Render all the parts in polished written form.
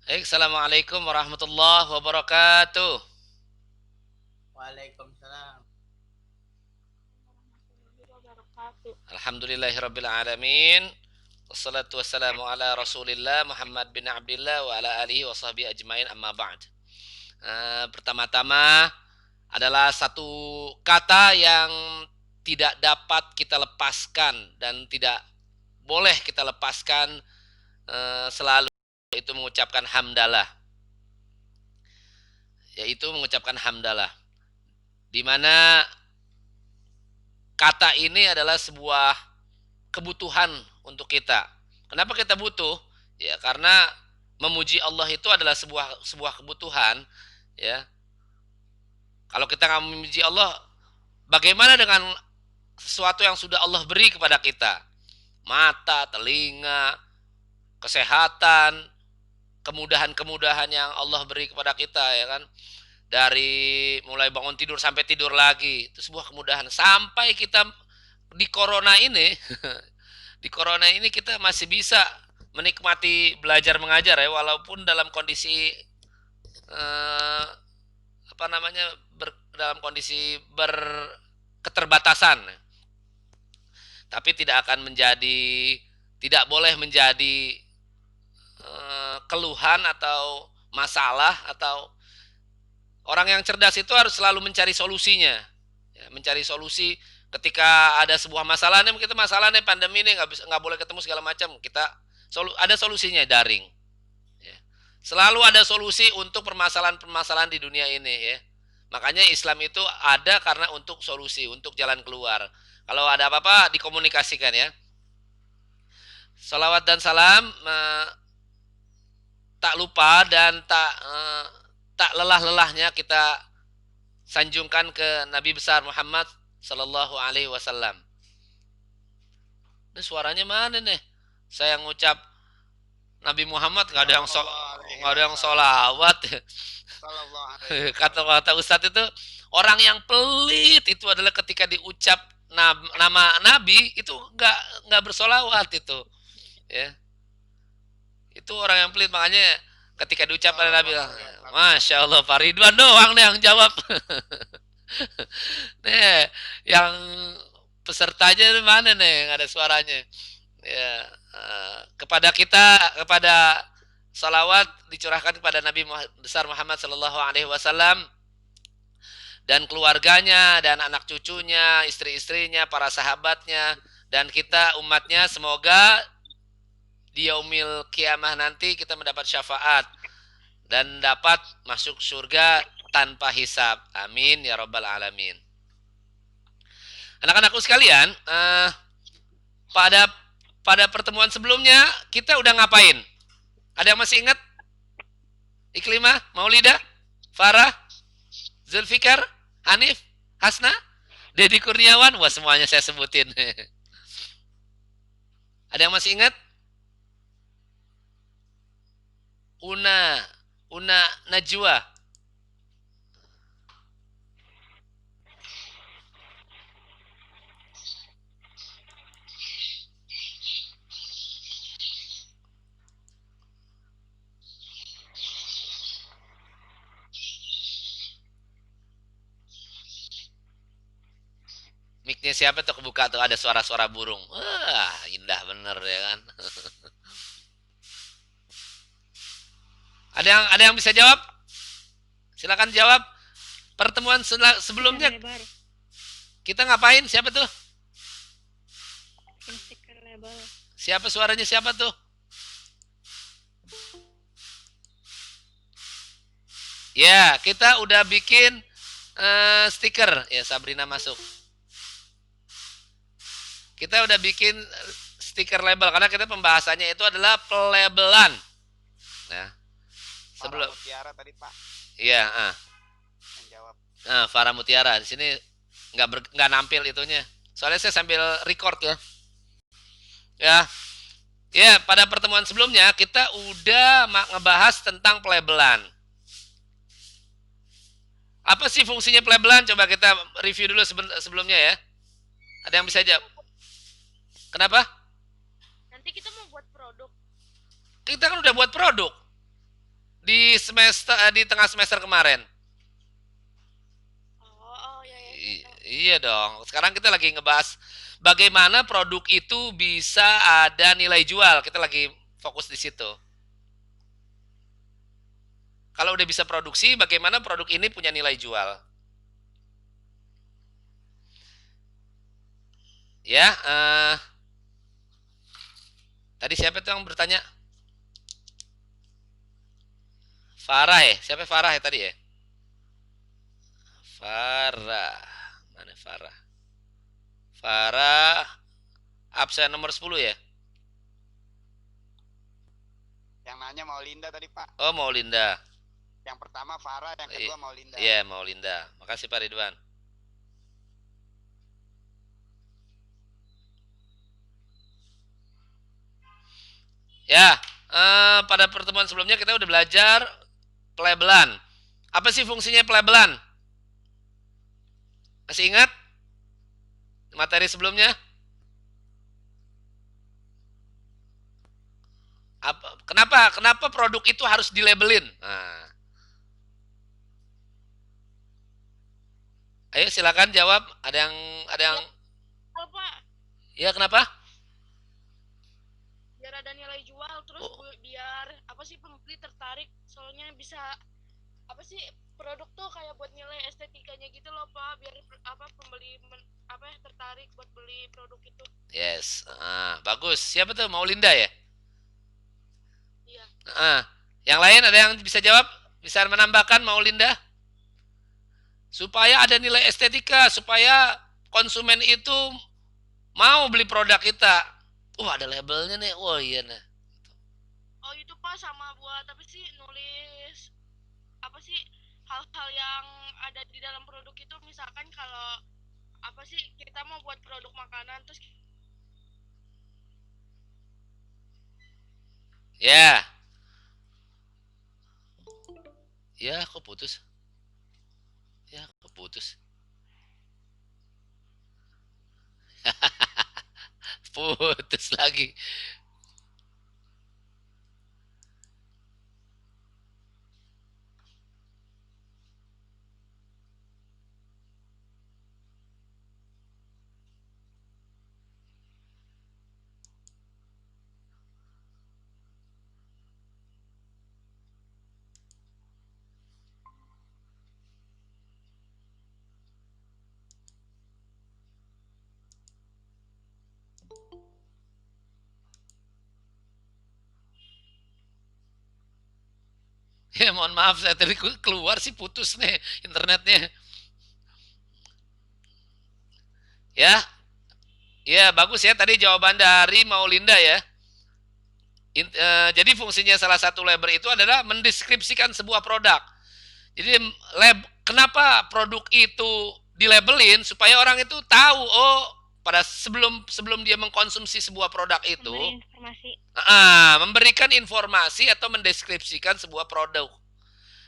Assalamualaikum warahmatullahi wabarakatuh. Waalaikumsalam. Alhamdulillahirabbil alamin. Wassalatu wassalamu ala Rasulillah Muhammad bin Abdullah wa ala alihi wa sahbihi ajmain amma ba'd. Pertama-tama adalah satu kata yang tidak dapat kita lepaskan dan tidak boleh kita lepaskan selalu, yaitu mengucapkan hamdalah. Di mana kata ini adalah sebuah kebutuhan untuk kita. Kenapa kita butuh? Ya, karena memuji Allah itu adalah sebuah kebutuhan, ya. Kalau kita nggak memuji Allah, bagaimana dengan sesuatu yang sudah Allah beri kepada kita? Mata, telinga, kesehatan, kemudahan-kemudahan yang Allah beri kepada kita, ya kan? Dari mulai bangun tidur sampai tidur lagi, itu sebuah kemudahan. Sampai kita di corona ini, di corona ini kita masih bisa menikmati belajar mengajar ya, walaupun dalam kondisi eh, apa namanya dalam kondisi berketerbatasan, tapi tidak boleh menjadi keluhan atau masalah. Atau orang yang cerdas itu harus selalu mencari solusinya, ya, mencari solusi ketika ada sebuah masalah nih. Kita masalah nih, pandemi nih, nggak boleh ketemu segala macam, kita ada solusinya, daring, ya. Selalu ada solusi untuk permasalahan-permasalahan di dunia ini, ya. Makanya Islam itu ada karena untuk solusi, untuk jalan keluar. Kalau ada apa-apa dikomunikasikan, ya. Salawat dan salam tak lupa dan tak lelah-lelahnya kita sanjungkan ke Nabi besar Muhammad Sallallahu Alaihi Wasallam. Ini suaranya mana nih? Saya ngucap Nabi Muhammad nggak ada yang solawat. Kata Ustadz itu, orang yang pelit itu adalah ketika diucap nama Nabi itu nggak bersolawat itu, ya. Itu orang yang pelit. Makanya ketika diucap oleh Nabi, Masya Allah, Pak Ridwan doang nih yang jawab. Nih, yang pesertanya mana nih, nggak ada suaranya. Ya, kepada salawat dicurahkan kepada Nabi besar Muhammad Sallallahu Alaihi Wasallam dan keluarganya dan anak cucunya, istri-istrinya, para sahabatnya, dan kita umatnya. Semoga di yaumil kiamah nanti kita mendapat syafaat dan dapat masuk surga tanpa hisab. Amin ya rabbal alamin. Anak-anakku sekalian, pada pada pertemuan sebelumnya kita udah ngapain? Ada yang masih ingat? Iklimah, Maulida, Farah, Zulfikar, Hanif, Hasna, Dedi Kurniawan. Wah, semuanya saya sebutin. Ada yang masih ingat? Una Najwa. Mic-nya siapa tuh kebuka tuh, ada suara-suara burung. Wah, indah bener ya kan. Ada yang bisa jawab? Silakan jawab. Pertemuan sebelumnya kita ngapain? Siapa tuh? Siapa suaranya, siapa tuh? Ya, kita udah bikin stiker. Ya, Sabrina masuk. Kita udah bikin stiker label karena kita pembahasannya itu adalah pelabelan. Nah, sebelum Farah Mutiara tadi Pak iya, yang jawab. Farah Mutiara di sini nggak nampil itunya. Soalnya saya sambil record ya. Ya, ya, pada pertemuan sebelumnya kita udah ngebahas tentang pelabelan. Apa sih fungsinya pelabelan? Coba kita review dulu sebelumnya ya. Ada yang bisa jawab? Kenapa? Nanti kita mau buat produk. Kita kan udah buat produk. semester di tengah semester kemarin. Oh, oh ya ya saya tahu. Iya dong. Sekarang kita lagi ngebahas bagaimana produk itu bisa ada nilai jual. Kita lagi fokus di situ. Kalau udah bisa produksi, bagaimana produk ini punya nilai jual? Ya, tadi siapa tuh yang bertanya? Farah ya? Siapa Farah ya tadi ya? Farah. Mana Farah? Farah absen nomor 10 ya? Yang nanya mau Linda tadi Pak. Oh, mau Linda. Yang pertama Farah, yang kedua mau Linda. Iya, mau Linda. Makasih Pak Ridwan. Ya, pada pertemuan sebelumnya kita udah belajar pelabelan. Apa sih fungsinya pelabelan? Masih ingat materi sebelumnya? Kenapa produk itu harus dilabelin? Nah, ayo silakan jawab. Ada yang Oh, Pak, ya kenapa? biar ada nilai jual terus Oh, biar apa sih pembeli tertarik soalnya bisa apa sih produk tuh kayak buat nilai estetikanya gitu loh Pak biar apa pembeli apa tertarik buat beli produk itu. yes. Bagus. Siapa tuh? Mau Linda ya? Iya. Yang lain ada yang bisa jawab? Bisa menambahkan mau Linda? Supaya ada nilai estetika, supaya konsumen itu mau beli produk kita. Ada labelnya nih. Oh iya nih. Oh itu Pak sama buat apa sih nulis apa sih hal-hal yang ada di dalam produk itu misalkan kalau apa sih kita mau buat produk makanan terus Ya. Ya, kok putus? Ya, kok putus? Putus lagi. Ya, mohon maaf saya tadi keluar sih putus nih internetnya. Ya, ya bagus ya tadi jawaban dari Maulinda ya. Jadi fungsinya salah satu label itu adalah mendeskripsikan sebuah produk. Jadi kenapa produk itu dilabelin supaya orang itu tahu pada sebelum sebelum dia mengkonsumsi sebuah produk itu informasi. Memberikan informasi atau mendeskripsikan sebuah produk.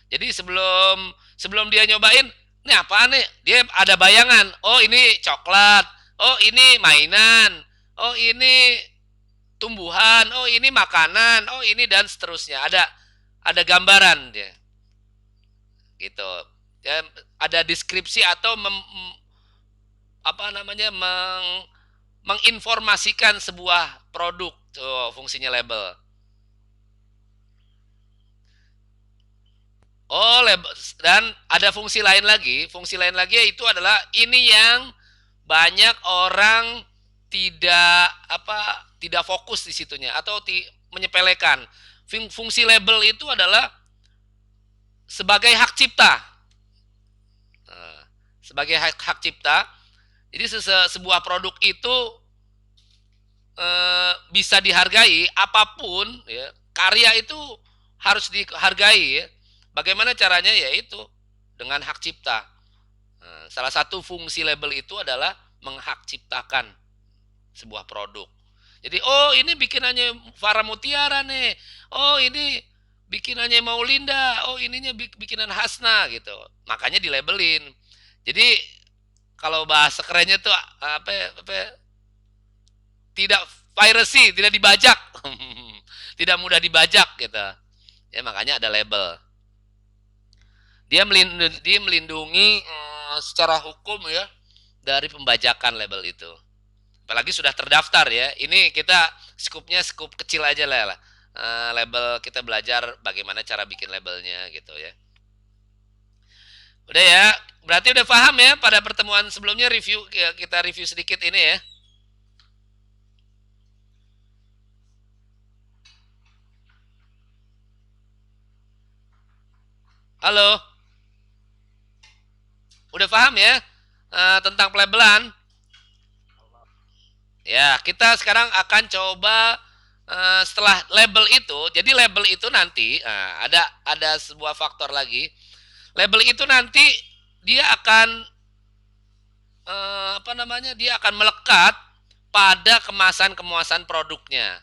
Jadi sebelum sebelum dia nyobain, ini apa nih? Dia ada bayangan. Oh ini coklat. Oh ini mainan. Oh ini tumbuhan. Oh ini makanan. Oh ini dan seterusnya. Ada gambaran dia. Gitu. Ya, ada deskripsi atau apa namanya menginformasikan sebuah produk. Tuh fungsinya label. Oh, dan ada fungsi lain lagi. Fungsi lain lagi yaitu adalah ini yang banyak orang tidak fokus di situnya atau menyepelekan. Fungsi label itu adalah sebagai hak cipta. Sebagai hak cipta. Jadi sebuah produk itu bisa dihargai apapun ya. Karya itu harus dihargai ya. Bagaimana caranya? Yaitu dengan hak cipta. Salah satu fungsi label itu adalah menghak ciptakan sebuah produk. Jadi, ini bikinannya Farah Mutiara nih. Oh, ini bikinannya Maulinda. Oh, ininya bikinan Hasna gitu. Makanya dilabelin. Jadi, kalau bahasa kerennya tuh tidak piracy, tidak dibajak. Tidak mudah dibajak gitu. Ya makanya ada label. Dia melindungi secara hukum ya dari pembajakan label itu. Apalagi sudah terdaftar ya. Ini kita skupnya skup kecil aja lah. Label kita belajar bagaimana cara bikin labelnya gitu ya. Udah ya, berarti udah paham ya pada pertemuan sebelumnya kita review sedikit ini ya. Halo, udah paham ya tentang pelabelan? Ya, kita sekarang akan coba setelah label itu. Jadi label itu nanti ada sebuah faktor lagi. Label itu nanti dia akan apa namanya? Dia akan melekat pada kemasan-kemasan produknya.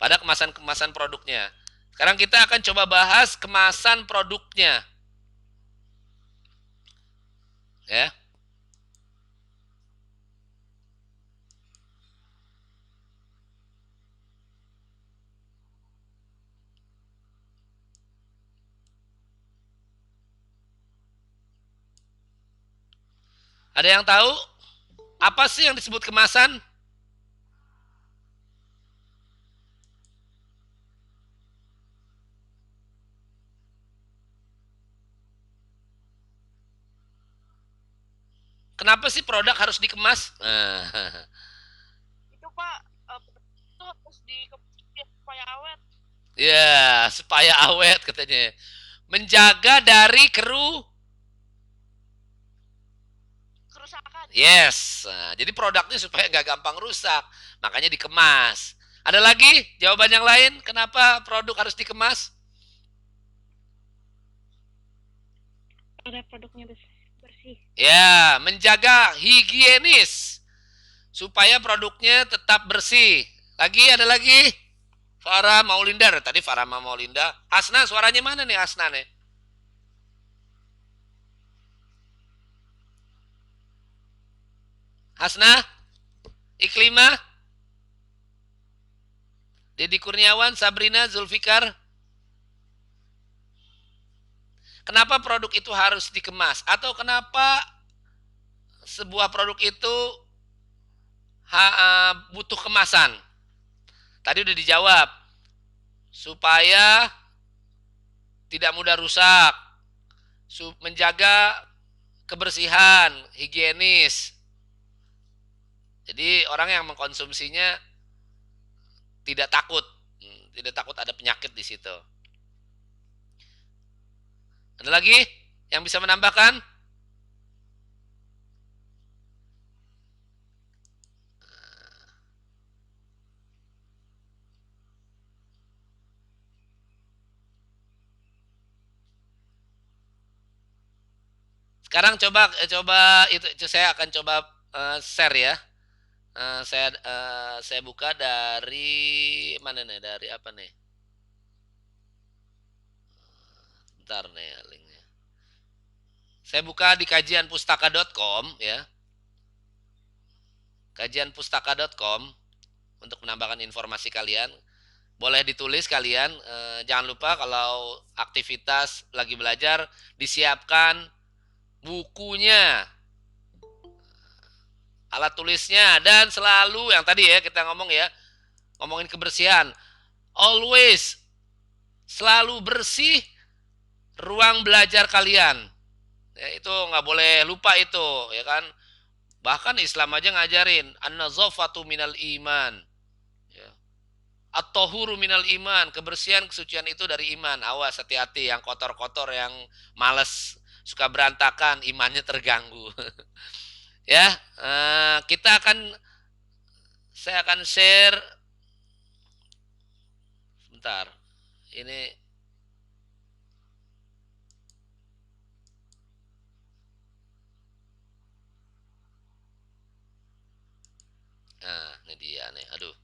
Pada kemasan-kemasan produknya. Sekarang kita akan coba bahas kemasan produknya. Ya. Ada yang tahu apa sih yang disebut kemasan? Kenapa sih produk harus dikemas? Itu Pak, itu harus dikemas supaya awet. Ya, supaya awet katanya. Menjaga dari Kerusakan. Yes. Nah, jadi produknya supaya nggak gampang rusak. Makanya dikemas. Ada lagi jawaban yang lain? Kenapa produk harus dikemas? Agar produknya bersih. Ya, menjaga higienis. Supaya produknya tetap bersih. Ada lagi? Farah Maulinda. Tadi Farah Maulinda. Hasna, suaranya mana nih Hasna nih? Hasna? Iklimah? Dedi Kurniawan, Sabrina, Zulfikar? Kenapa produk itu harus dikemas? Atau kenapa sebuah produk itu butuh kemasan? Tadi udah dijawab. Supaya tidak mudah rusak. Menjaga kebersihan, higienis. Jadi orang yang mengkonsumsinya tidak takut. Tidak takut ada penyakit di situ. Ada lagi yang bisa menambahkan? Sekarang coba itu saya akan coba share ya. Saya buka dari mana nih? Dari apa nih? Bentar nih linknya. Saya buka di kajianpustaka.com ya. Kajianpustaka.com untuk menambahkan informasi kalian. Boleh ditulis kalian. Jangan lupa kalau aktivitas lagi belajar disiapkan bukunya, alat tulisnya, dan selalu yang tadi ya kita ngomong ya, ngomongin kebersihan. Always selalu bersih ruang belajar kalian. Ya, itu nggak boleh lupa itu, ya kan? Bahkan Islam aja ngajarin an-nazafatu minal iman. Ya. At-tahuru minal iman, kebersihan kesucian itu dari iman. Awas hati-hati yang kotor-kotor, yang males, suka berantakan, imannya terganggu. Ya, saya akan share sebentar. Ini nah, ini dia nih. Aduh.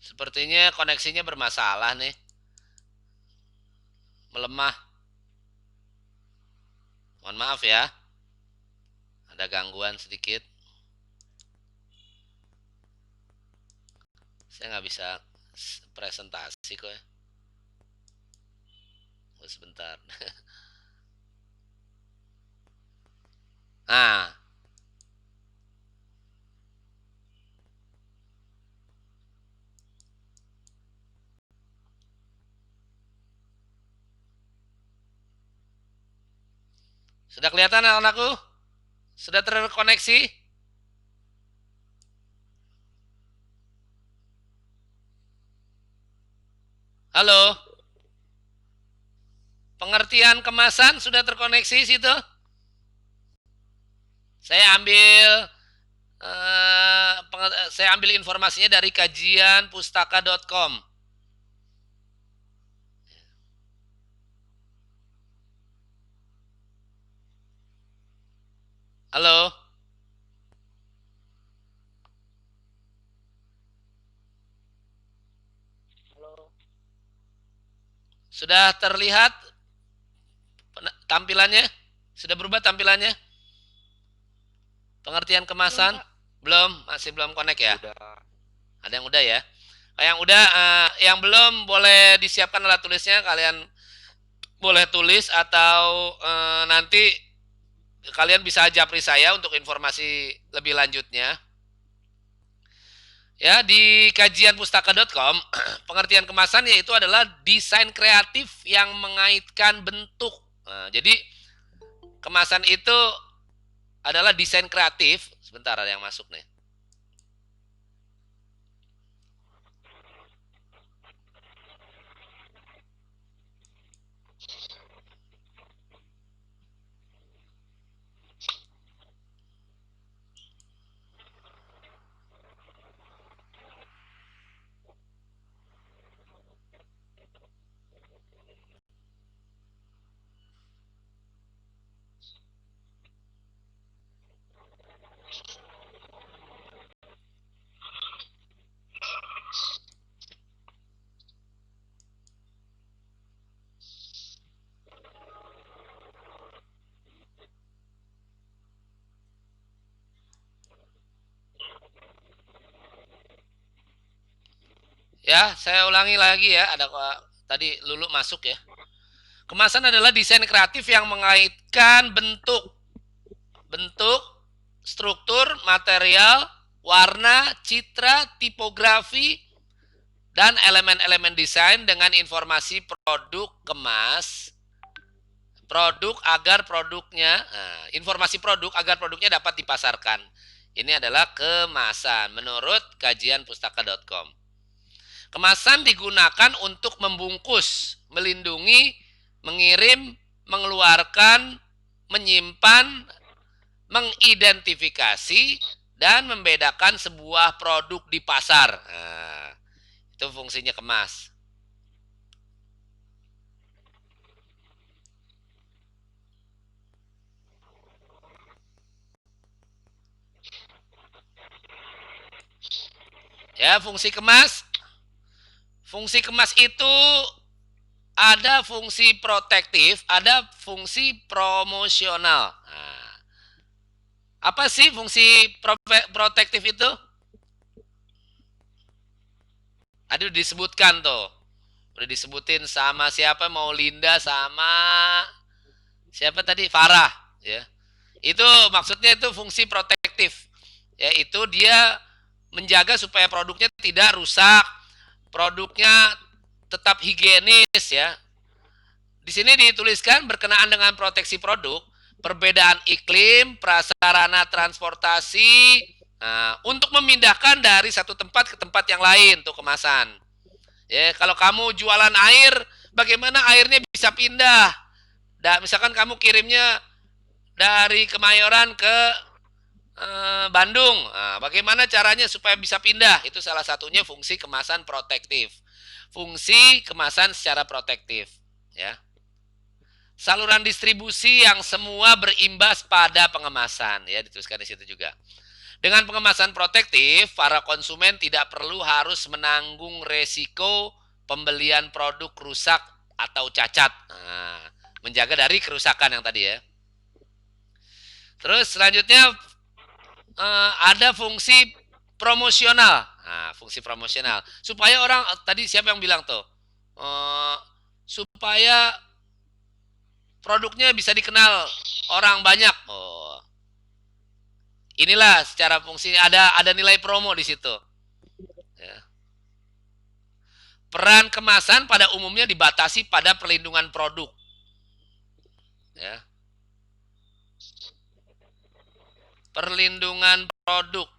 Sepertinya koneksinya bermasalah nih. Melemah. Mohon maaf ya. Ada gangguan sedikit. Saya nggak bisa presentasi kok ya. Sebentar. Nah, sudah kelihatan anakku? Sudah terkoneksi? Halo? Pengertian kemasan sudah terkoneksi situ? Saya ambil informasinya dari kajian pustaka.com. Halo? Halo. Sudah terlihat tampilannya? Sudah berubah tampilannya? Pengertian kemasan? Belum, masih belum connect ya? Udah. Ada yang udah ya? Yang udah, yang belum boleh disiapkan alat tulisnya, kalian boleh tulis atau nanti kalian bisa japri saya untuk informasi lebih lanjutnya. Ya, di kajian pustaka.com, pengertian kemasan yaitu adalah desain kreatif yang mengaitkan bentuk. Nah, jadi kemasan itu adalah desain kreatif. Sebentar, ada yang masuk nih. Ya, saya ulangi lagi ya. Ada tadi Lulu masuk ya. Kemasan adalah desain kreatif yang mengaitkan bentuk, struktur, material, warna, citra, tipografi, dan elemen-elemen desain dengan informasi produk kemas. Informasi produk agar produknya dapat dipasarkan. Ini adalah kemasan menurut kajian pustaka.com. Kemasan digunakan untuk membungkus, melindungi, mengirim, mengeluarkan, menyimpan, mengidentifikasi, dan membedakan sebuah produk di pasar. Nah, itu fungsinya kemas. Ya, fungsi kemas. Fungsi kemas itu ada fungsi protektif, ada fungsi promosional. Nah, apa sih fungsi protektif itu? Aduh, disebutkan tuh. Udah disebutin sama siapa, mau Linda sama siapa tadi? Farah, ya. Itu maksudnya itu fungsi protektif. Yaitu dia menjaga supaya produknya tidak rusak, produknya tetap higienis ya. Di sini dituliskan berkenaan dengan proteksi produk, perbedaan iklim, prasarana transportasi, untuk memindahkan dari satu tempat ke tempat yang lain tuh kemasan. Ya, kalau kamu jualan air, bagaimana airnya bisa pindah? Misalkan kamu kirimnya dari Kemayoran ke Bandung. Nah, bagaimana caranya supaya bisa pindah? Itu salah satunya fungsi kemasan protektif. Fungsi kemasan secara protektif, ya. Saluran distribusi yang semua berimbas pada pengemasan, ya, dituliskan di situ juga. Dengan pengemasan protektif, para konsumen tidak perlu harus menanggung resiko pembelian produk rusak atau cacat. Nah, menjaga dari kerusakan yang tadi ya. Terus selanjutnya ada fungsi promosional. Nah, fungsi promosional supaya orang tadi siapa yang bilang tuh? Supaya produknya bisa dikenal orang banyak. Oh, inilah secara fungsi ada nilai promo di situ. Ya. Peran kemasan pada umumnya dibatasi pada perlindungan produk. Ya. Perlindungan produk.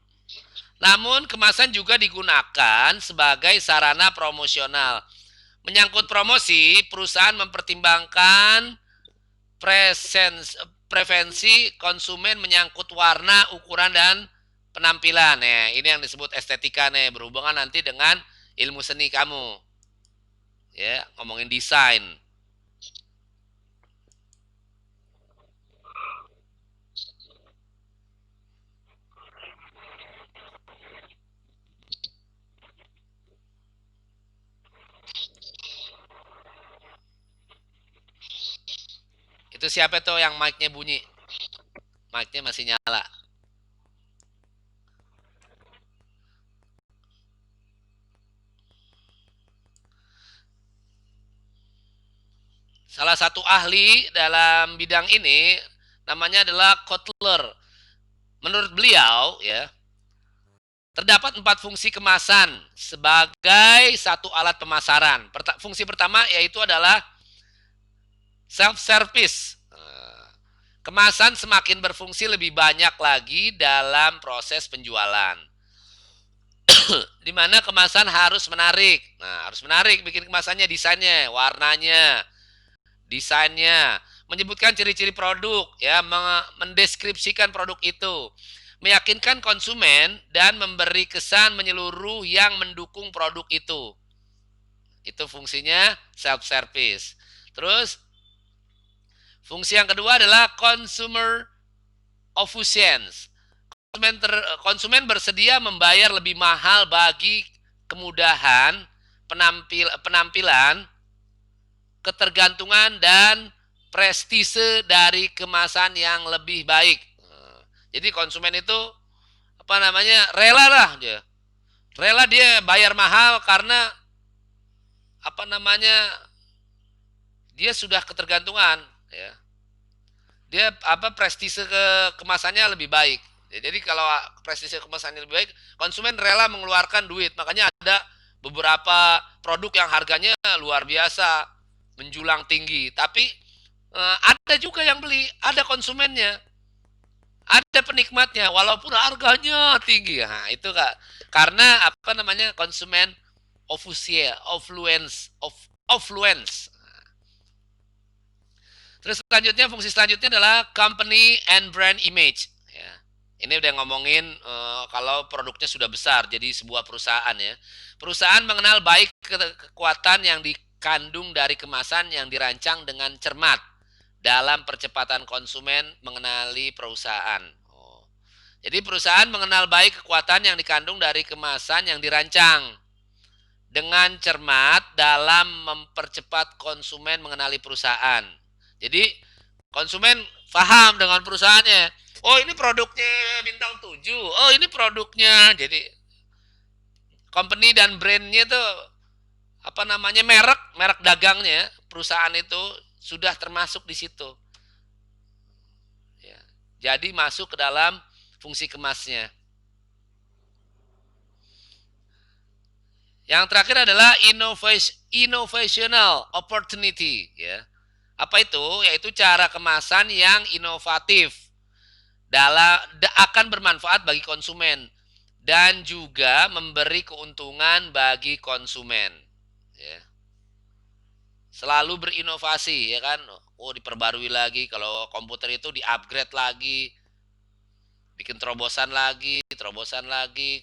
Namun kemasan juga digunakan sebagai sarana promosional. Menyangkut promosi, perusahaan mempertimbangkan preferensi konsumen menyangkut warna, ukuran, dan penampilan. Nah, ini yang disebut estetika nih, berhubungan nanti dengan ilmu seni kamu. Ya, ngomongin desain. Itu siapa tuh yang mic-nya bunyi? Mic-nya masih nyala. Salah satu ahli dalam bidang ini namanya adalah Kotler. Menurut beliau, ya, terdapat 4 fungsi kemasan sebagai satu alat pemasaran. Fungsi pertama yaitu adalah self-service. Kemasan semakin berfungsi lebih banyak lagi dalam proses penjualan. Di mana kemasan harus menarik. Nah, harus menarik bikin kemasannya, desainnya, warnanya, desainnya, menyebutkan ciri-ciri produk, ya, mendeskripsikan produk itu, meyakinkan konsumen dan memberi kesan menyeluruh yang mendukung produk itu. Itu fungsinya self-service. Terus fungsi yang kedua adalah consumer efficiency. Konsumen bersedia membayar lebih mahal bagi kemudahan penampilan, ketergantungan, dan prestise dari kemasan yang lebih baik. Jadi konsumen itu rela dia bayar mahal karena dia sudah ketergantungan, ya. Dia prestise kemasannya lebih baik. Jadi kalau prestise kemasannya lebih baik, konsumen rela mengeluarkan duit. Makanya ada beberapa produk yang harganya luar biasa, menjulang tinggi, tapi ada juga yang beli, ada konsumennya, ada penikmatnya, walaupun harganya tinggi. Nah, itu Kak, karena konsumen affluence. Terus fungsi selanjutnya adalah company and brand image. Ya. Ini udah ngomongin kalau produknya sudah besar, jadi sebuah perusahaan, ya. Perusahaan mengenal baik kekuatan yang dikandung dari kemasan yang dirancang dengan cermat dalam percepatan konsumen mengenali perusahaan. Jadi perusahaan mengenal baik kekuatan yang dikandung dari kemasan yang dirancang dengan cermat dalam mempercepat konsumen mengenali perusahaan. Jadi konsumen paham dengan perusahaannya. Oh, ini produknya bintang 7. Oh, ini produknya. Jadi company dan brandnya tuh merek dagangnya perusahaan itu sudah termasuk di situ. Ya. Jadi masuk ke dalam fungsi kemasnya. Yang terakhir adalah innovational opportunity, ya. Apa itu? Yaitu cara kemasan yang inovatif akan bermanfaat bagi konsumen dan juga memberi keuntungan bagi konsumen. Ya. Selalu berinovasi, ya kan? Oh, diperbarui lagi, kalau komputer itu di-upgrade lagi, bikin terobosan lagi,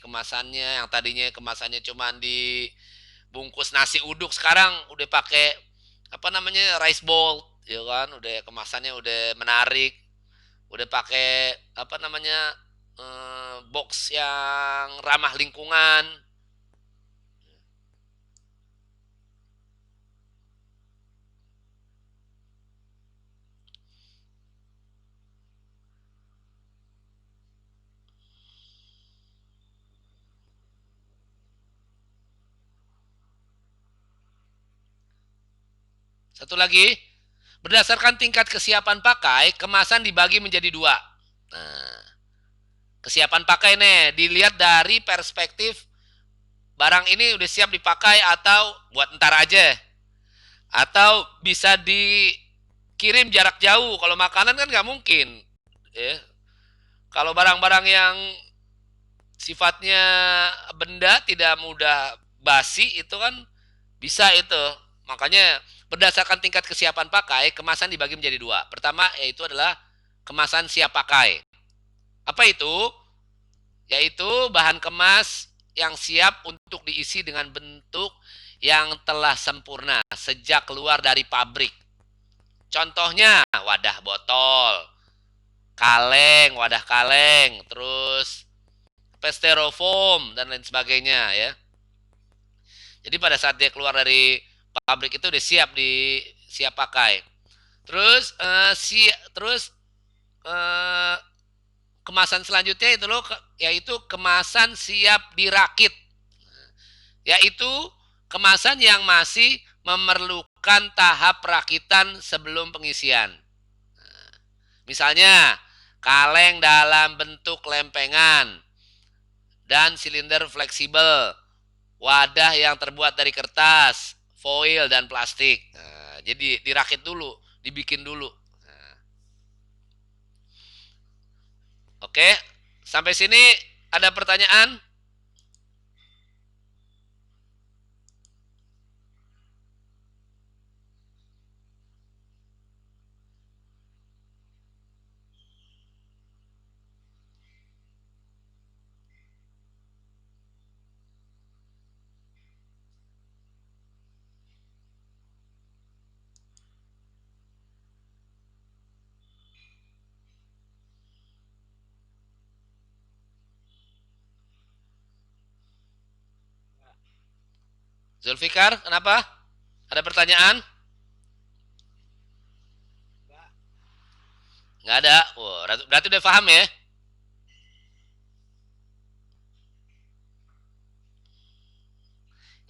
kemasannya yang tadinya kemasannya cuma dibungkus nasi uduk, sekarang udah pakai rice bowl, ya kan? Udah kemasannya udah menarik, udah pakai box yang ramah lingkungan. Satu lagi, berdasarkan tingkat kesiapan pakai, kemasan dibagi menjadi dua. Nah, kesiapan pakai nih, dilihat dari perspektif barang ini udah siap dipakai atau buat ntar aja. Atau bisa dikirim jarak jauh. Kalau makanan kan nggak mungkin. Ya. Kalau barang-barang yang sifatnya benda tidak mudah basi itu kan bisa itu. Makanya berdasarkan tingkat kesiapan pakai, kemasan dibagi menjadi dua. Pertama yaitu adalah kemasan siap pakai. Apa itu? Yaitu bahan kemas yang siap untuk diisi dengan bentuk yang telah sempurna sejak keluar dari pabrik. Contohnya wadah botol, kaleng, wadah kaleng, terus styrofoam dan lain sebagainya ya. Jadi pada saat dia keluar dari pabrik itu udah siap pakai. Terus eh, kemasan selanjutnya itu loh yaitu kemasan siap dirakit. Yaitu kemasan yang masih memerlukan tahap perakitan sebelum pengisian. Misalnya kaleng dalam bentuk lempengan dan silinder fleksibel, wadah yang terbuat dari kertas, foil dan plastik. Nah, jadi dirakit dulu, dibikin dulu. Nah, oke, sampai sini ada pertanyaan? Zulfikar, kenapa? Ada pertanyaan? Nggak ada. Oh, berarti udah paham ya?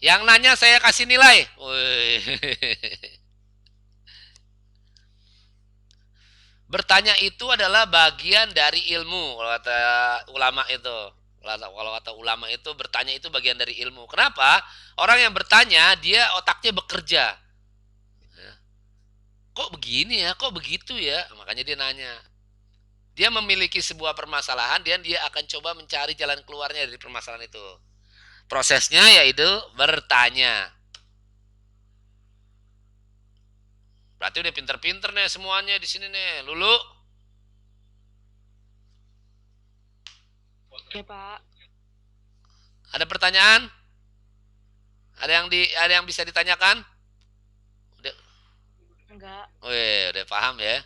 Yang nanya saya kasih nilai. Wih. Bertanya itu adalah bagian dari ilmu kalau kata ulama itu. Kalau kata ulama itu bertanya itu bagian dari ilmu. Kenapa? Orang yang bertanya dia otaknya bekerja. Kok begini ya? Kok begitu ya? Makanya dia nanya. Dia memiliki sebuah permasalahan dan dia akan coba mencari jalan keluarnya dari permasalahan itu. Prosesnya yaitu bertanya. Berarti udah pinter-pinter nih semuanya di sini nih. Lulu, Oke, Pak. ada pertanyaan? Ada yang bisa ditanyakan? Udah, Enggak. weh, udah paham ya?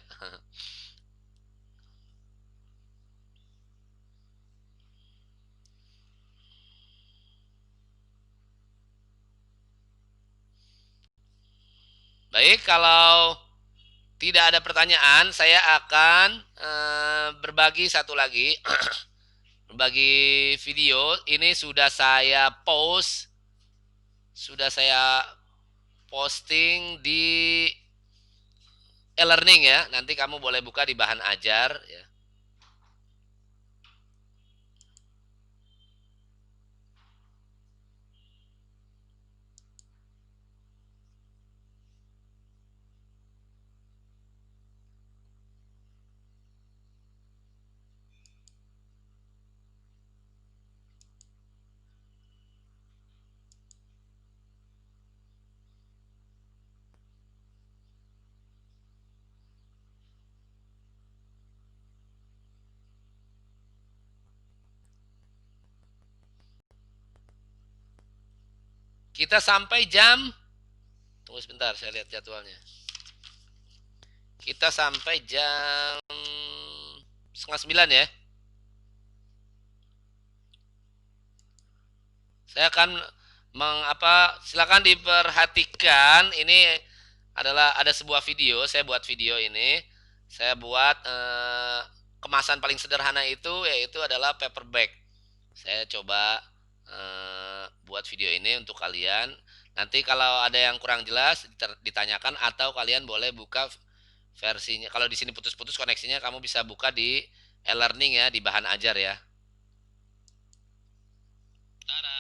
Baik, kalau tidak ada pertanyaan, saya akan berbagi satu lagi. Berbagi video. Ini sudah saya posting di e-learning ya. Nanti kamu boleh buka di bahan ajar ya. Kita sampai jam, tunggu sebentar saya lihat jadwalnya. Kita sampai jam setengah 9 ya. Saya akan silakan diperhatikan. Ini adalah ada sebuah video, saya buat video ini. Saya buat kemasan paling sederhana itu yaitu adalah paper bag. Saya coba buat video ini untuk kalian. Nanti kalau ada yang kurang jelas ditanyakan atau kalian boleh buka versinya. Kalau di sini putus-putus koneksinya, kamu bisa buka di e-learning ya, di bahan ajar ya. Tada,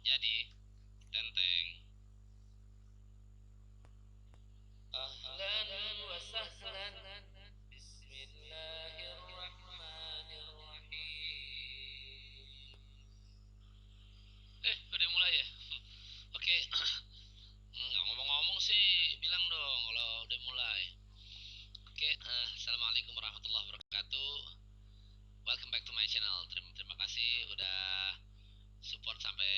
jadi tenteng. Ahlan wa sahlan. Bismillahirrahmanirrahim. Udah mulai ya? Oke. Nggak ngomong-ngomong sih, bilang dong kalau udah mulai. Oke, assalamualaikum warahmatullahi wabarakatuh. Welcome back to my channel. Terima kasih udah support sampai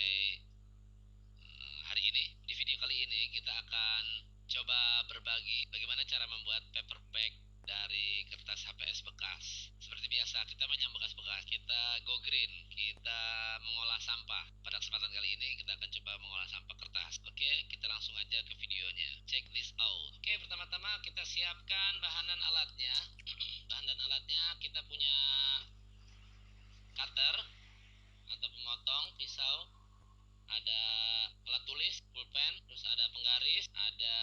hari ini. Di video kali ini kita akan coba berbagi bagaimana cara membuat paper bag dari kertas HPS bekas. Seperti biasa, kita menyambung bekas-bekas, kita go green, kita mengolah sampah. Pada kesempatan kali ini kita akan coba mengolah sampah kertas. Oke, kita langsung aja ke videonya. Check this out. Oke, pertama-tama kita siapkan bahan dan alatnya. Bahan dan alatnya kita punya cutter atau pemotong, pisau, ada alat tulis, pulpen, terus ada penggaris, ada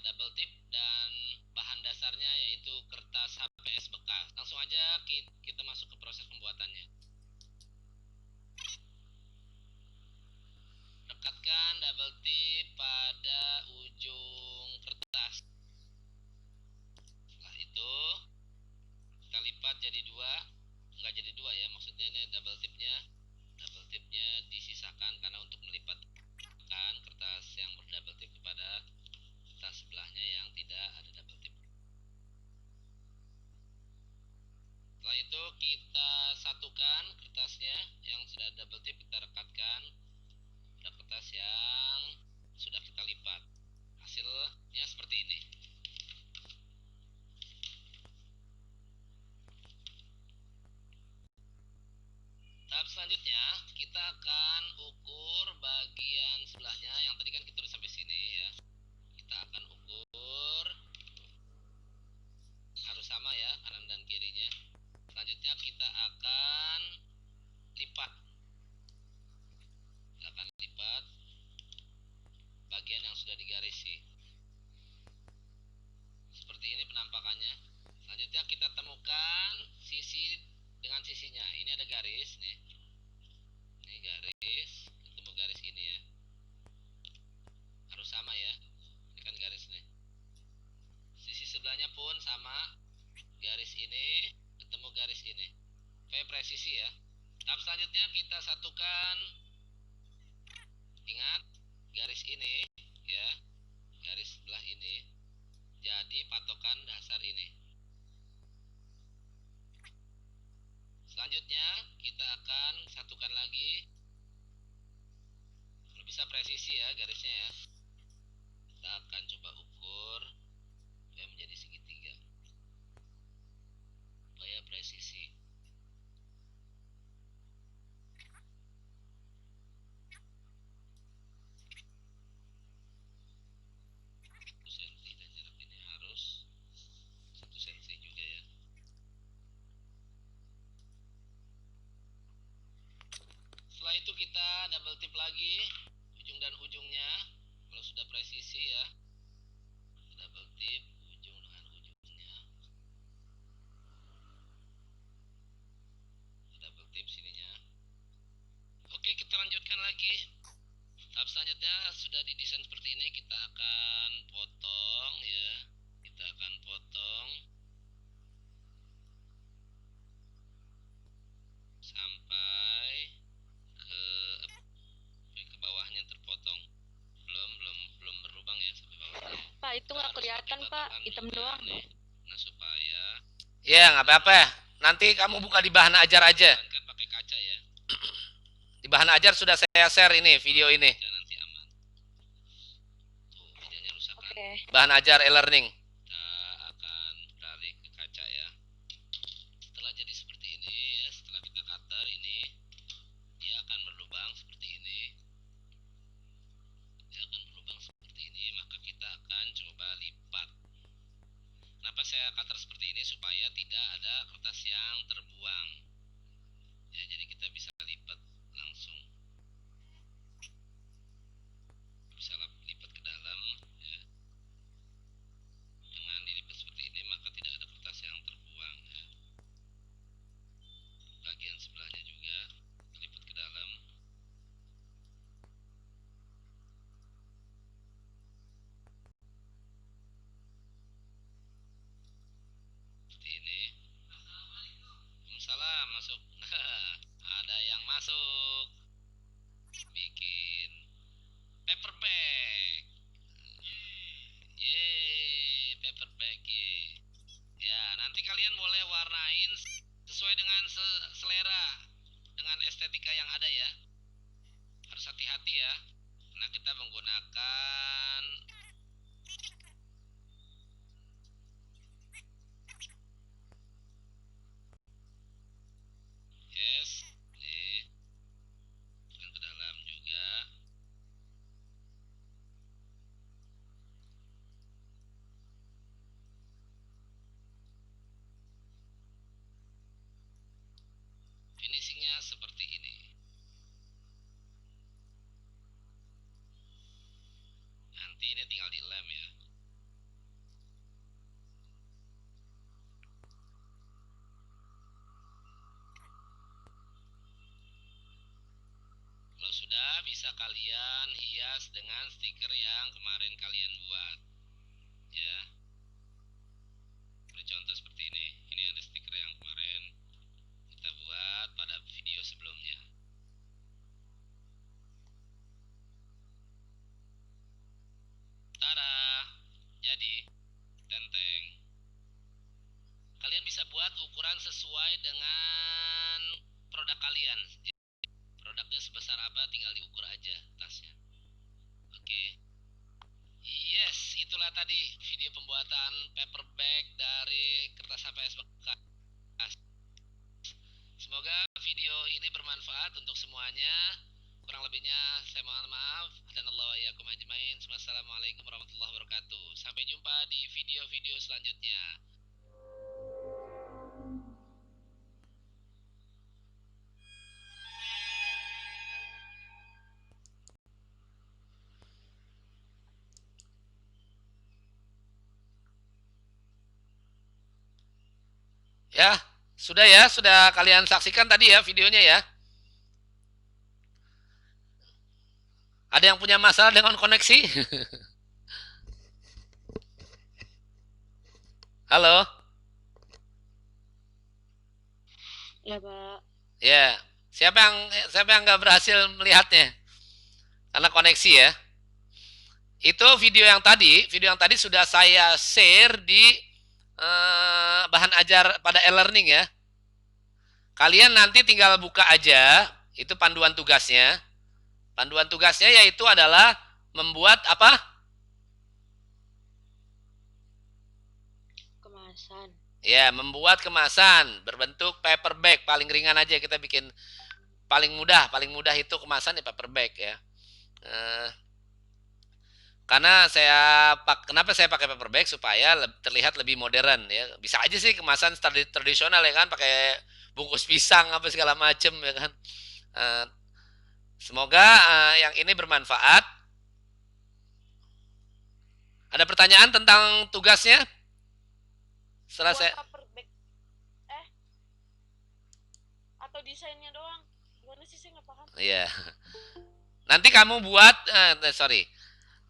double tip, dan bahan dasarnya yaitu kertas HPS bekas. Langsung aja kita masuk ke proses pembuatannya. Rekatkan double tip pada ujung kertas. Setelah itu kita lipat jadi dua, enggak jadi dua ya, maksudnya ini double tipnya disisakan karena untuk melipatkan kertas yang berdouble tip kepada kertas sebelahnya yang tidak ada double tip. Setelah itu kita satukan kertasnya yang sudah double tip, kita rekatkan pada kertas yang sudah kita lipat. Hasilnya seperti ini. Tahap selanjutnya kita akan ukur bagian sebelahnya. Yang tadi kan kita udah sampai sini ya. Kita akan ukur harus sama ya, kanan dan kirinya. Selanjutnya kita akan lipat. Kita akan lipat bagian yang sudah digarisi. Seperti ini penampakannya. Selanjutnya kita temukan sisi dengan sisinya. Ini ada garis nih. Ini garis, ketemu garis ini ya. Harus sama ya. Ini kan garis nih. Sisi sebelahnya pun sama. Garis ini ketemu garis ini. Supaya presisi ya. Tahap selanjutnya kita satukan. Ingat, garis ini ya. Garis sebelah ini jadi patokan dasar ini. Selanjutnya kita akan satukan lagi. Kalau bisa presisi ya garisnya ya. Kita akan coba ukur supaya menjadi segitiga, supaya presisi. Setelah itu kita double tip lagi ujung dan ujungnya. Kalau sudah presisi ya, double tip ujung dengan ujungnya. Double tip sininya. Oke, kita lanjutkan lagi. Tahap selanjutnya sudah didesain seperti ini. Kita akan potong ya. Kita akan potong sampai ke bawahnya terpotong. Belum berlubang ya sampai bawahnya. Pak, itu nggak kelihatan Pak, hitam doang. Nih. Nah supaya ya nggak apa-apa. Nanti kamu buka di bahan ajar aja. Kan pakai kaca ya. Di bahan ajar sudah saya share ini video ini. Nanti aman. Tuh videonya rusak kan. Oke. Bahan ajar e-learning. Kita akan beralih ke kaca ya. Setelah jadi seperti ini ya, setelah kita cutter ini, dia akan berlubang seperti ini. kalian boleh warnain sesuai dengan selera, dengan estetika yang ada ya. Harus hati-hati ya, karena kita menggunakan yes, nih, dan ke dalam juga. Finishingnya seperti ini. Nanti ini tinggal dilem ya. Kalau sudah, bisa kalian hias dengan stiker yang kemarin kalian buat ya. Beri contoh seperti ini. Ini ada stiker yang kemarin kita buat pada video sebelumnya. Tada, jadi tenteng. Kalian bisa buat ukuran sesuai dengan produk kalian. Produknya sebesar apa tinggal diukur aja tasnya. Oke. Yes, itulah tadi video pembuatan paper bag dari kertas HPS bekas. Semoga video ini bermanfaat untuk semuanya. Kurang lebihnya saya mohon maaf. Dan Allah wa iyyakum ajmain. Wassalamualaikum warahmatullahi wabarakatuh. Sampai jumpa di video-video selanjutnya. Ya, sudah kalian saksikan tadi ya videonya ya. Ada yang punya masalah dengan koneksi? Halo? Ya, Pak. Ya, siapa yang nggak berhasil melihatnya? Karena koneksi ya. Itu video yang tadi sudah saya share di bahan ajar pada e-learning ya. Kalian nanti tinggal buka aja, itu panduan tugasnya. Panduan tugasnya yaitu adalah membuat apa? Kemasan. Ya, membuat kemasan berbentuk paper bag. Paling ringan aja kita bikin, paling mudah itu kemasan ya paper bag ya. Karena kenapa saya pakai paper bag supaya terlihat lebih modern ya. Bisa aja sih kemasan tradisional ya kan, pakai bungkus pisang apa segala macem ya kan. Semoga yang ini bermanfaat. Ada pertanyaan tentang tugasnya? Setelah saya paper bag. Atau desainnya doang. Gimana sih, saya nggak paham. Iya. Nanti kamu buat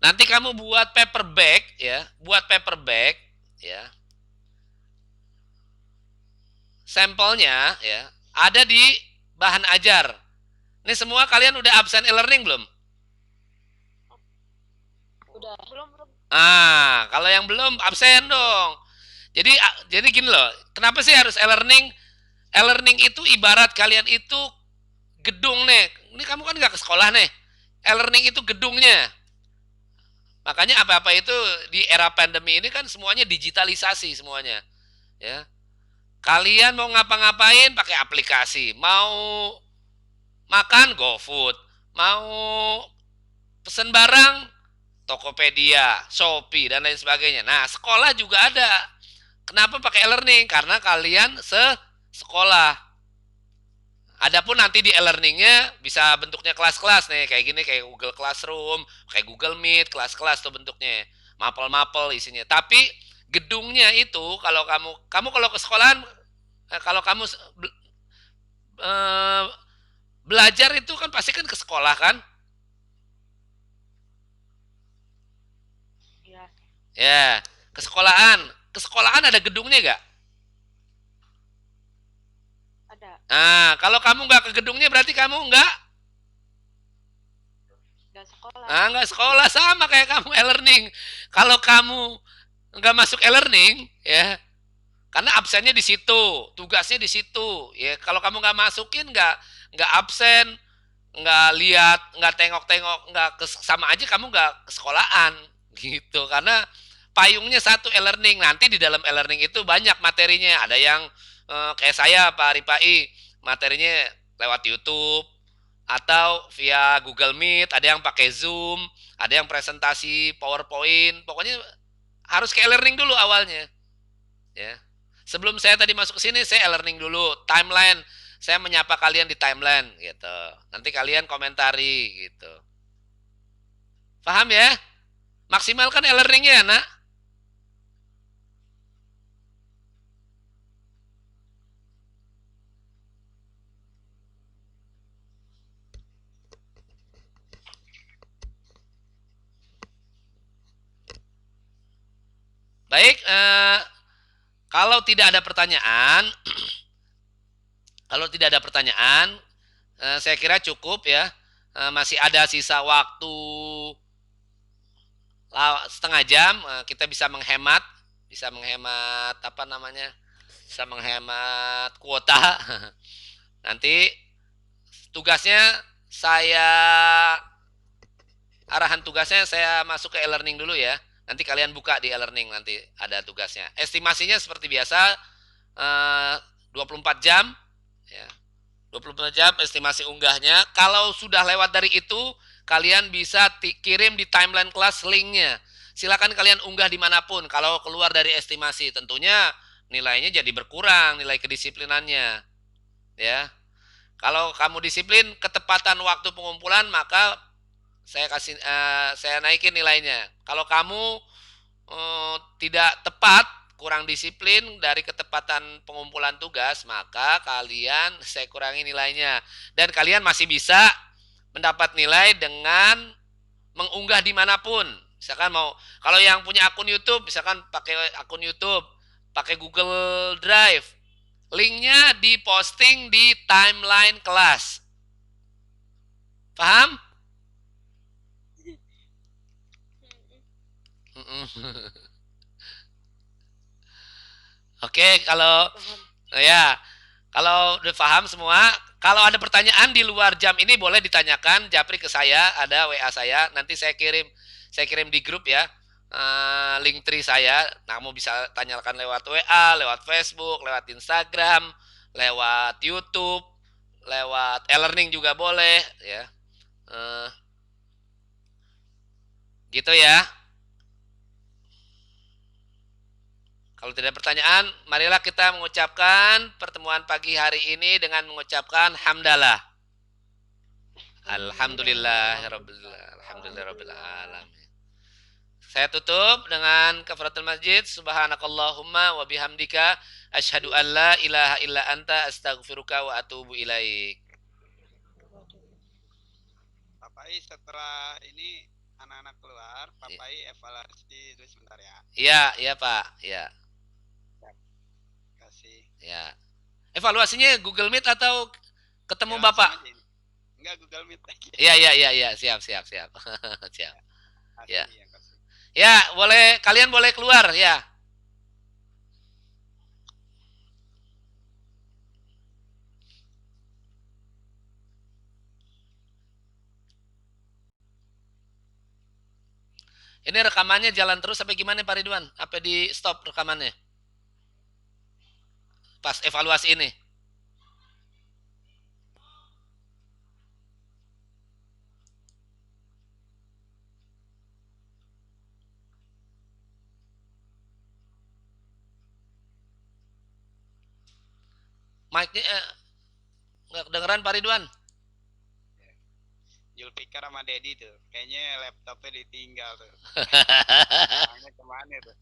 Nanti kamu buat paper bag ya, ya. Sampelnya ya, ada di bahan ajar. Ini semua kalian udah absen e-learning belum? Udah. Belum. Kalau yang belum absen dong. Jadi gini loh, kenapa sih harus e-learning? E-learning itu ibarat kalian itu gedung nih. Ini kamu kan nggak ke sekolah nih. E-learning itu gedungnya. Makanya apa-apa itu di era pandemi ini kan semuanya digitalisasi semuanya. Ya. Kalian mau ngapa-ngapain pakai aplikasi. Mau makan GoFood, mau pesen barang Tokopedia, Shopee dan lain sebagainya. Nah, sekolah juga ada. Kenapa pakai e-learning? Karena kalian sekolah. Adapun nanti di e-learningnya bisa bentuknya kelas-kelas nih, kayak gini, kayak Google Classroom, kayak Google Meet, kelas-kelas tuh bentuknya, mapel-mapel isinya. Tapi gedungnya itu kalau kamu kalau ke sekolahan, kalau kamu belajar itu kan pasti kan ke sekolah kan? Ya. Ya, ke sekolahan. Ke sekolahan ada gedungnya nggak? Ada. Nah, kalau kamu nggak ke gedungnya berarti kamu nggak Sekolah. nggak sekolah, sama kayak kamu e-learning. Kalau kamu nggak masuk e-learning, ya, Karena absennya di situ, tugasnya di situ. Ya, kalau kamu nggak masukin, nggak absen, nggak lihat, nggak tengok-tengok, nggak sama aja kamu nggak ke sekolahan gitu. Karena payungnya satu e-learning. Nanti di dalam e-learning itu banyak materinya. Ada yang kayak saya Pak Ripai, materinya lewat YouTube atau via Google Meet, ada yang pakai Zoom, ada yang presentasi PowerPoint. Pokoknya harus ke e-learning dulu awalnya, ya. Sebelum saya tadi masuk ke sini, saya e-learning dulu, timeline. Saya menyapa kalian di timeline gitu. Nanti kalian komentari gitu. Paham ya? Maksimalkan e-learningnya, Nak. Baik, kalau tidak ada pertanyaan, kalau tidak ada pertanyaan, saya kira cukup ya. Masih ada sisa waktu setengah jam, kita bisa menghemat apa namanya, bisa menghemat kuota. Nanti tugasnya saya arahan tugasnya saya masuk ke e-learning dulu ya. Nanti kalian buka di e-learning, nanti ada tugasnya. Estimasinya seperti biasa 24 jam ya. 24 jam estimasi unggahnya. Kalau sudah lewat dari itu, kalian bisa kirim di timeline kelas linknya. Silakan kalian unggah dimanapun. Kalau keluar dari estimasi, tentunya nilainya jadi berkurang, nilai kedisiplinannya. Ya, kalau kamu disiplin, ketepatan waktu pengumpulan, maka saya naikin nilainya. Kalau kamu tidak tepat, kurang disiplin dari ketepatan pengumpulan tugas, maka saya kurangi nilainya. Dan kalian masih bisa mendapat nilai dengan mengunggah dimanapun. Misalkan kalau yang punya akun YouTube, misalkan pakai akun YouTube, pakai Google Drive, linknya diposting di timeline kelas. Paham? Oke, kalau udah paham semua, kalau ada pertanyaan di luar jam ini boleh ditanyakan, japri ke saya, ada WA saya, nanti saya kirim di grup ya, link tree saya. Nah, kamu bisa tanyakan lewat WA, lewat Facebook, lewat Instagram, lewat YouTube, lewat e-learning juga boleh ya. Gitu ya. Kalau tidak pertanyaan, marilah kita mengucapkan pertemuan pagi hari ini dengan mengucapkan hamdalah. Alhamdulillahirabbil alamin. Saya tutup dengan kafaratul masjid. Subhanakallahumma wa bihamdika asyhadu an la ilaha illa anta astaghfiruka wa atubu ilaik. Papai setelah ini anak-anak keluar, Papai evaluasi dulu sebentar ya. Iya, iya Pak, iya. Kasih. Ya. Evaluasinya Google Meet atau ketemu Bapak? Enggak, Google Meet lagi. Iya, siap. Siap. Ya. Ya, kalian boleh keluar ya. Ini rekamannya jalan terus sampai gimana Pak Ridwan? Apa di stop rekamannya? Pas evaluasi ini. Mic-nya nggak kedengeran Pak Ridwan. Julfikar sama Dedi tuh, kayaknya laptopnya ditinggal tuh. Kemana tuh?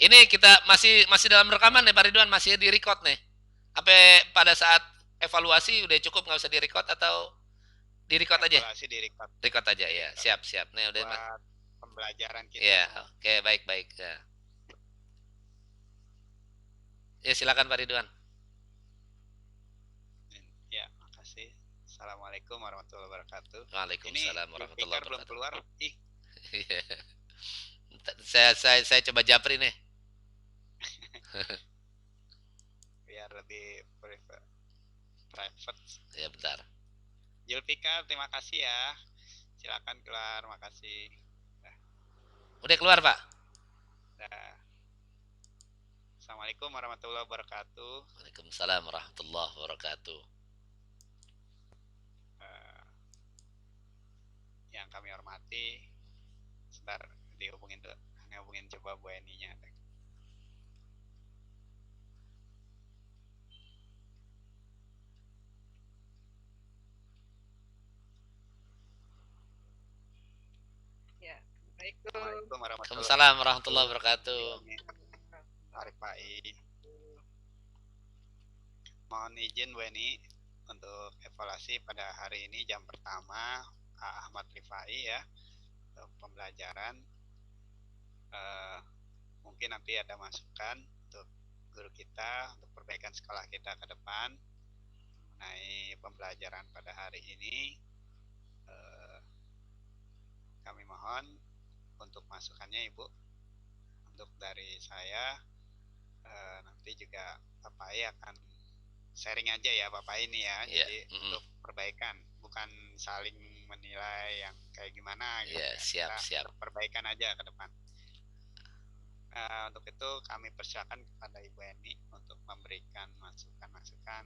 Ini kita masih dalam rekaman nih Pak Ridwan, masih di record nih. Apa pada saat evaluasi udah cukup nggak usah di record atau di record aja? Evaluasi di record. Record aja ya, siap. Nih udah buat pembelajaran kita. Ya, oke, baik ya. Ya silakan Pak Ridwan. Ya, makasih. Assalamualaikum warahmatullahi wabarakatuh. Waalaikumsalam warahmatullahi wabarakatuh. Belum keluar. Saya coba japri nih. biar lebih private. Ya bentar. Julfikar, terima kasih ya. Silakan keluar, makasih. Udah keluar, Pak? Dah. Assalamualaikum warahmatullahi wabarakatuh. Waalaikumsalam warahmatullahi wabarakatuh. Yang kami hormati, sebentar dihubungin tuh, ngehubungin coba Bu Eninya. Ya, Assalamualaikum. Assalamualaikum Waalaikumsalam warahmatullahi wabarakatuh. Arif Pai. Mohon izin Bu Eni untuk evaluasi pada hari ini jam pertama Ahmad Rifai ya untuk pembelajaran. Mungkin nanti ada masukan untuk guru kita untuk perbaikan sekolah kita ke depan mengenai pembelajaran pada hari ini. Kami mohon untuk masukannya Ibu. Untuk dari saya nanti juga Bapak akan sharing aja ya Bapak ini ya. Yeah. Jadi untuk perbaikan, bukan saling menilai yang kayak gimana gitu. Yeah, siap. Perbaikan aja ke depan. Untuk itu kami persilakan kepada Ibu Eni untuk memberikan masukan-masukan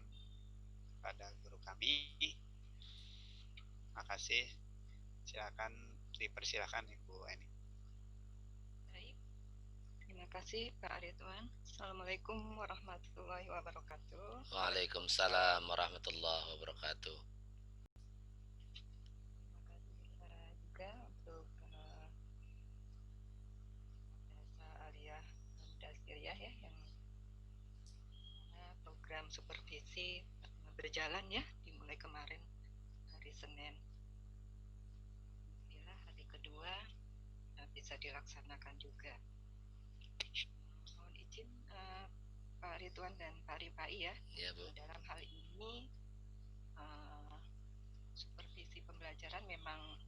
kepada guru kami. Makasih. Silakan dipersilakan Ibu Eni. Baik. Terima kasih Pak Ridwan. Assalamualaikum warahmatullahi wabarakatuh. Waalaikumsalam warahmatullahi wabarakatuh. Terima kasih juga untuk Madrasah Aliyah Mudasiriyah ya, yang mana program supervisi berjalan ya, dimulai kemarin hari Senin. Alhamdulillah hari kedua bisa dilaksanakan juga. Mohon izin Pak Ridwan dan Pak Rifai ya, Ya, Bu. dalam hal ini supervisi pembelajaran memang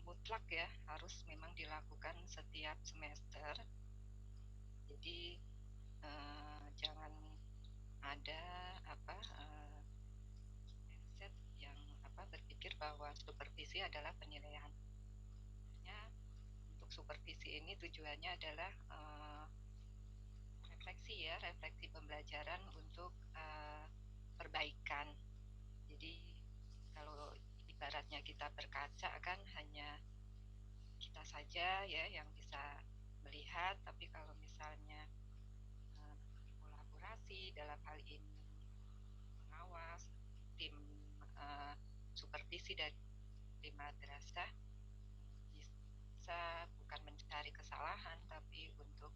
mutlak ya, harus memang dilakukan setiap semester. Jadi jangan ada mindset yang berpikir bahwa supervisi adalah penilaian. Sebenarnya untuk supervisi ini tujuannya adalah refleksi pembelajaran untuk perbaikan. Jadi kalau ibaratnya kita berkaca kan hanya kita saja ya yang bisa melihat, tapi kalau misalnya kolaborasi dalam hal ini pengawas, tim supervisi dari madrasah bisa bukan mencari kesalahan tapi untuk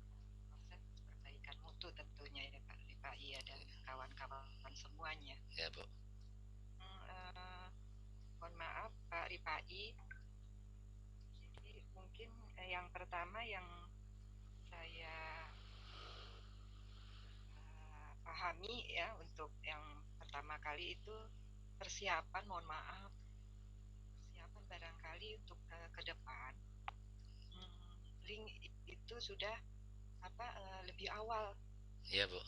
proses perbaikan mutu tentunya ya Pak Rifai dan kawan-kawan semuanya. Ya, Bu. Mohon maaf Pak Rifai, jadi mungkin yang pertama yang saya pahami ya, untuk yang pertama kali itu persiapan, mohon maaf, persiapan barangkali untuk ke depan. Link itu sudah lebih awal. Iya, Bu.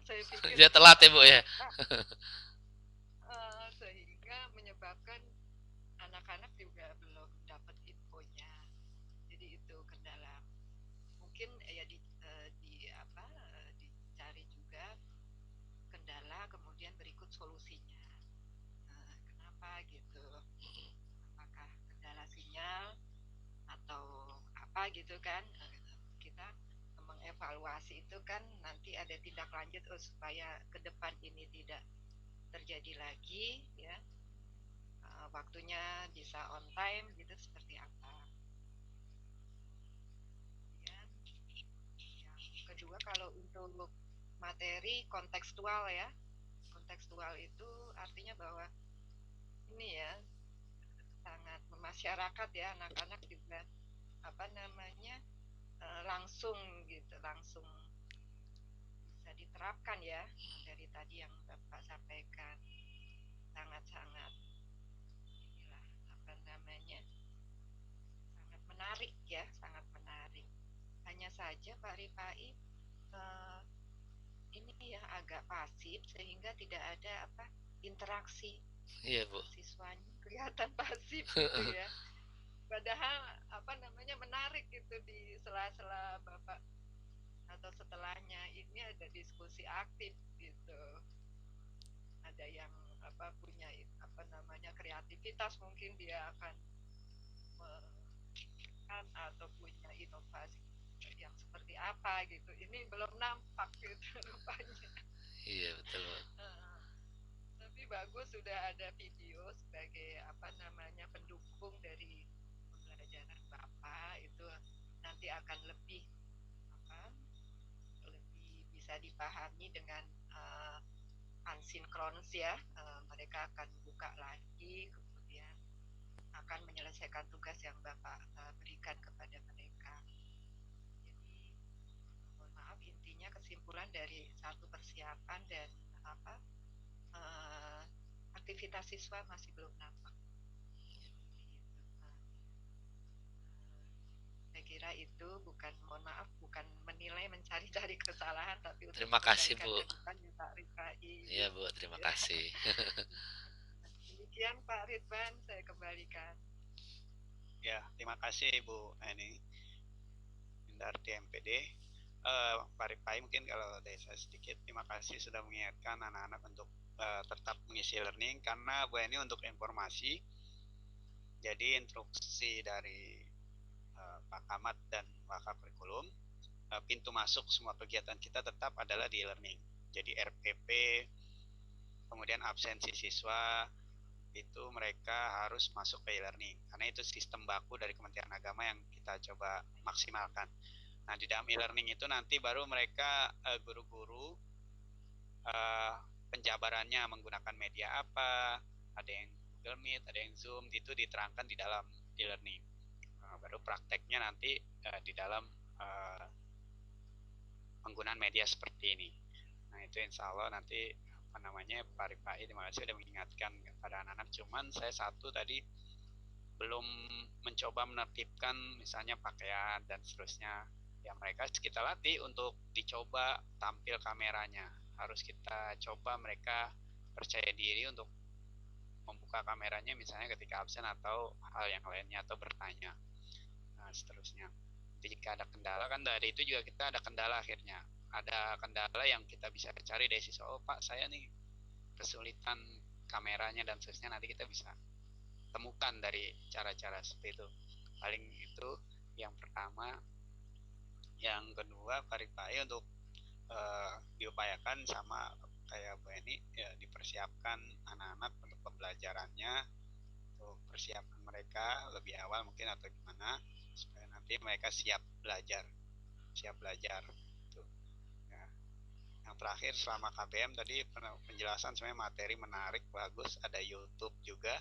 Saya pikir Dia telat ya, Bu ya. Sehingga menyebabkan anak-anak juga belum dapat infonya. Jadi itu kendala. Mungkin ya dicari juga kendala, kemudian berikut solusinya. Kenapa gitu? Apakah kendala sinyal atau apa gitu kan? Kita mengevaluasi itu kan nanti ada tindak lanjut supaya ke depan ini tidak terjadi lagi ya, waktunya bisa on time gitu, seperti apa. Kemudian yang kedua, kalau untuk materi kontekstual ya, kontekstual itu artinya bahwa ini ya sangat memasyarakat ya, anak-anak juga langsung gitu, langsung bisa diterapkan ya materi tadi yang Bapak sampaikan. Sangat-sangat inilah sangat menarik menarik ya, sangat menarik. Hanya saja Pak Rifai eh, ini ya agak pasif sehingga tidak ada interaksi. Iya, Bu. Siswanya kelihatan pasif gitu ya. Padahal menarik gitu di sela-sela Bapak atau setelahnya ini ada diskusi aktif gitu. Ada yang punya kreativitas, mungkin dia akan atau punya inovasi yang seperti apa gitu. Ini belum nampak gitu rupanya. Iya, betul, Bu. Tapi bagus sudah ada video sebagai pendukung dari pembelajaran Bapak, itu nanti akan lebih lebih bisa dipahami dengan asinkronus ya. Mereka akan buka lagi, kemudian akan menyelesaikan tugas yang Bapak berikan kepada mereka. Jadi mohon maaf, intinya kesimpulan dari satu persiapan dan aktivitas siswa masih belum nampak. Saya kira itu bukan menilai, mencari-cari kesalahan, tapi untuk Terima kasih, kebaikan Bu. ke depannya Pak Rifai. Iya, Bu, terima Ya. kasih. Demikian Pak Ridwan, saya kembalikan. Ya, terima kasih Bu ini Indarti MPD. Pak Rifai, mungkin kalau dari saya sedikit, terima kasih sudah mengingatkan anak-anak untuk tetap mengisi learning, karena Bu ini untuk informasi. Jadi instruksi dari Pak Kamat dan Wakaf Kurikulum, pintu masuk semua kegiatan kita tetap adalah di learning. Jadi RPP, kemudian absensi siswa, itu mereka harus masuk ke e-learning, karena itu sistem baku dari Kementerian Agama yang kita coba maksimalkan. Nah, di dalam e-learning itu nanti baru mereka guru-guru penjabarannya menggunakan media apa, ada yang Google Meet, ada yang Zoom, itu diterangkan di dalam e-learning. Baru prakteknya nanti di dalam penggunaan media seperti ini. Nah, itu insya Allah nanti Pak Rifai, terima kasih sudah mengingatkan kepada anak-anak. Cuman saya satu tadi belum mencoba menertibkan misalnya pakaian dan seterusnya. Ya mereka kita latih untuk dicoba tampil kameranya. Harus kita coba mereka percaya diri untuk membuka kameranya misalnya ketika absen atau hal yang lainnya atau bertanya. Nah, seterusnya. Jadi jika ada kendala, kan dari itu juga kita ada kendala akhirnya. Ada kendala yang kita bisa cari dari siswa, oh Pak saya nih kesulitan kameranya dan seterusnya, nanti kita bisa temukan dari cara-cara seperti itu. Paling itu yang pertama. Yang kedua, Pak Rifai untuk diupayakan sama kayak Bu Eni ya, dipersiapkan anak-anak untuk pembelajarannya, untuk persiapan mereka lebih awal mungkin atau gimana supaya nanti mereka siap belajar tuh. Ya. Yang terakhir, selama KBM tadi penjelasan sebenarnya materi menarik, bagus, ada YouTube juga.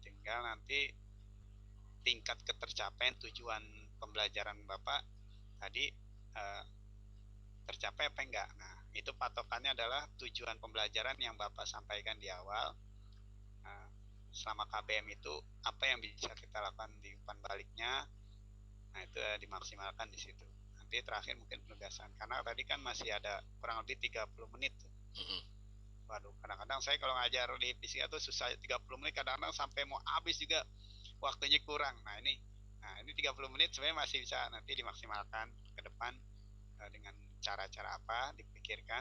Tinggal nanti tingkat ketercapaian tujuan pembelajaran Bapak tadi tercapai apa enggak. Nah, itu patokannya adalah tujuan pembelajaran yang Bapak sampaikan di awal. Selama KBM itu apa yang bisa kita lakukan di umpan baliknya. Nah, itu dimaksimalkan di situ. Nanti terakhir mungkin penugasan, karena tadi kan masih ada kurang lebih 30 menit. Waduh, kadang-kadang saya kalau ngajar di fisika tuh susah, 30 menit kadang-kadang sampai mau habis juga waktunya kurang. Nah, ini 30 menit sebenarnya masih bisa nanti dimaksimalkan ke depan dengan cara-cara apa dipikirkan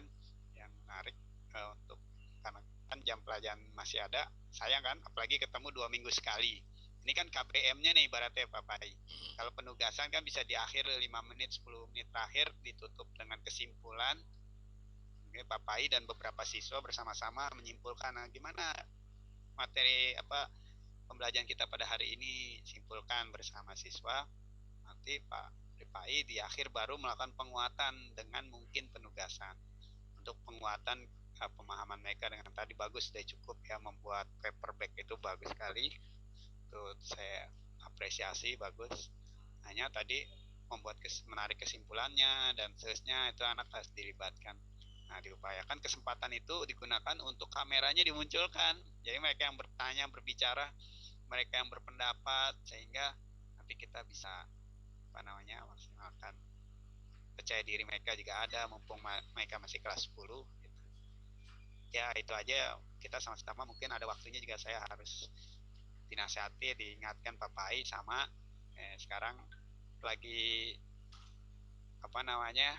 yang menarik untuk, karena kan jam pelajaran masih ada, sayang kan, apalagi ketemu 2 minggu sekali. Ini kan KBM-nya nih ibaratnya Pak Pai. Kalau penugasan kan bisa di akhir 5 menit, 10 menit terakhir ditutup dengan kesimpulan. Pak Pai dan beberapa siswa bersama-sama menyimpulkan gimana materi pembelajaran kita pada hari ini, simpulkan bersama siswa. Nanti Pak Rifai di akhir baru melakukan penguatan dengan mungkin penugasan. Untuk penguatan pemahaman mereka dengan tadi bagus, sudah cukup ya, membuat paperback itu bagus sekali. Itu saya apresiasi, bagus. Hanya tadi membuat menarik kesimpulannya dan seterusnya itu anak harus dilibatkan. Nah, diupayakan kesempatan itu digunakan untuk kameranya dimunculkan. Jadi mereka yang bertanya, berbicara, mereka yang berpendapat, sehingga nanti kita bisa apa namanya maksimalkan percaya diri mereka juga ada, mumpung mereka masih kelas 10 gitu. Ya itu aja, kita sama-sama mungkin ada waktunya juga saya harus dinasihati, diingatkan Papai sama sekarang lagi apa namanya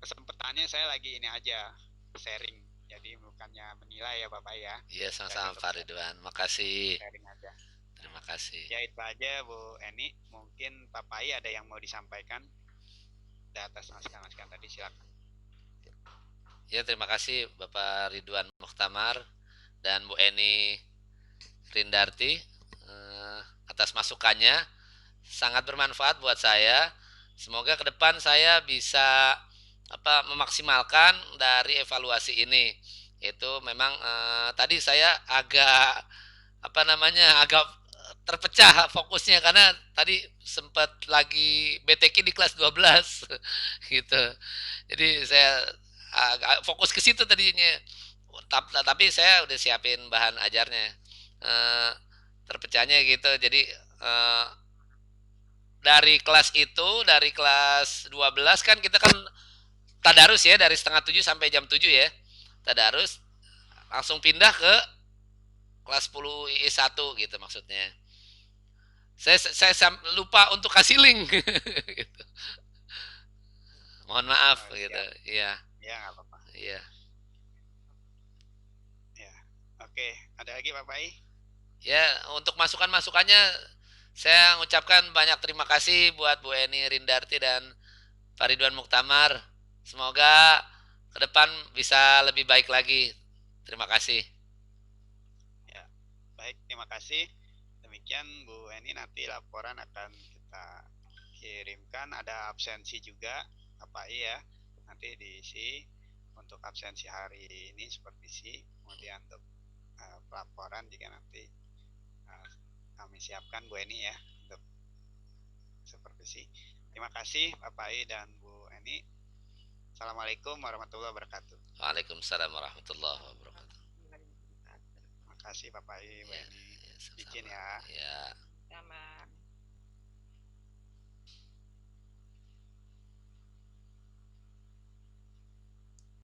kesempatannya saya lagi ini aja sharing, jadi bukannya menilai ya Bapak ya. Iya, Saya sama-sama tetap Pak Ridwan. Makasih. sharing aja. Terima kasih. Ya itu aja Bu Eni, mungkin Papai ada yang mau disampaikan di atas masukan-masukan tadi, silakan. Ya, terima kasih Bapak Ridwan Mukhtamar dan Bu Eni Rindarti atas masukannya. Sangat bermanfaat buat saya. Semoga ke depan saya bisa memaksimalkan dari evaluasi ini. Itu memang tadi saya agak agak terpecah fokusnya karena tadi sempat lagi BTK di kelas 12 gitu. Jadi saya agak fokus ke situ tadinya. Tapi saya udah siapin bahan ajarnya. Terpecahnya gitu. Jadi dari kelas 12 kan kita kan tadarus ya dari setengah 7 sampai jam 7 ya. Tadarus langsung pindah ke kelas 10 I1 gitu maksudnya. Saya lupa untuk kasih link gitu. Mohon maaf gitu. Iya. Ya nggak apa-apa. Iya. Ya. Oke, ada lagi Pak Pai? Ya, untuk masukan-masukannya saya mengucapkan banyak terima kasih buat Bu Eni Rindarti dan Pak Ridwan Mukhtamar. Semoga ke depan bisa lebih baik lagi. Terima kasih. Ya, baik, terima kasih. Demikian Bu Eni, nanti laporan akan kita kirimkan. Ada absensi juga, apa ya? Nanti diisi untuk absensi hari ini supervisi. Kemudian untuk pelaporan juga nanti kami siapkan Bu Eni ya untuk supervisi. Terima kasih Bapak I dan Bu Eni. Assalamualaikum warahmatullahi wabarakatuh. Waalaikumsalam warahmatullahi wabarakatuh. Terima kasih Bapak I, Bu Eni. Ya, Izin ya. Ya. Sama.